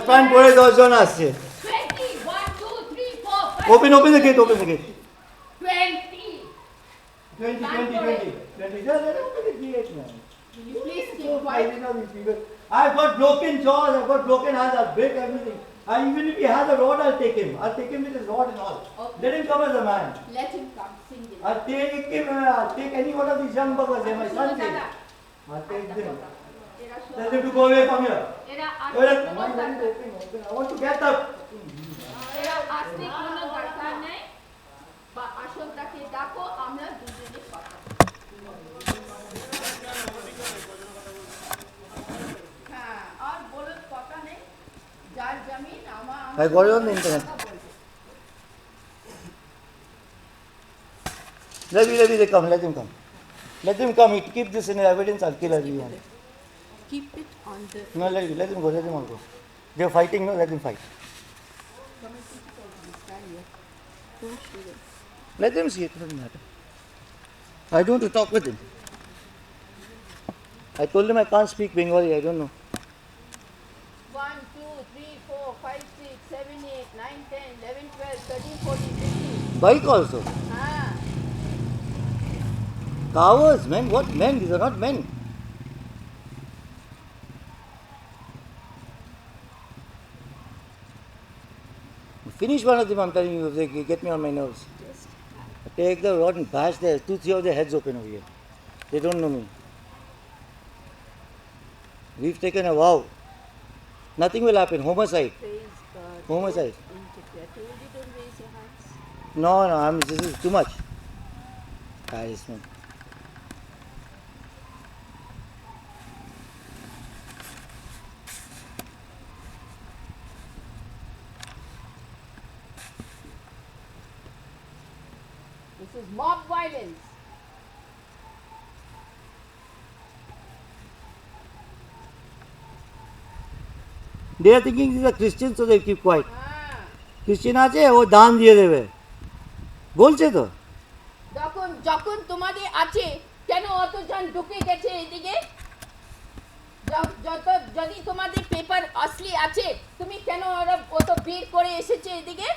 Span করে 10 জন আসছে। 20, 1, 2, 3, 4, 5. Open the gate, open the gate. 20. 20. Just open the gate, man. Will you please keep So quiet? fighting on these people. I've got broken jaws, I've got broken hands, I'll break everything. And even if he has a rod, I'll take him. I'll take him with his rod and all. Okay. Let him come as a man. Let him come single. I'll take him, I'll take any one of these young buggers. They're my sons. দাদা, I'll take them. এরা Tell them to go away from here. এরা Come on, open. I want to get up. এরা আসতে কোনো দরকার নেই বা আসলটাকে ডাকো, আমরা দুজনে কথা হ্যাঁ আর বলার কথা নেই, যার জমিন I got it on the internet. Let me come, let him come. Let him come, he keep this in evidence, I'll kill everyone. Keep it on the No, let him all go. They're fighting, no, let him fight. don't shoot it. Let them see it, doesn't matter. I don't want to talk with him. I told him I can't speak Bengali, I don't know. 1, 2, 3, 4, 5, 6, 7, 8, 9, 10, 11, 12, 13, 14, 15. Bike also. Ah, Cowards, men, what men? These are not men. Finish one of them, I'm telling you, if they get me on my nerves. Take the rod and bash their 2-3 of their heads open over here. They don't know me. We've taken a vow. Nothing will happen. Homicide. praise God. Homicide. I told you don't raise your hands. No, this is too much. Harassment. This is mob violence. They are thinking these are Christians, so they keep quiet. হ্যাঁ Christian আছে ও দান দিয়ে দেবে বলছে তো যখন যখন তোমাদের আছে কেন অতজন ঢুকে গেছে এদিকে যত যদি তোমাদের পেপার আসলি আছে তুমি কেন ওরা কত ভিড় করে এসেছে এদিকে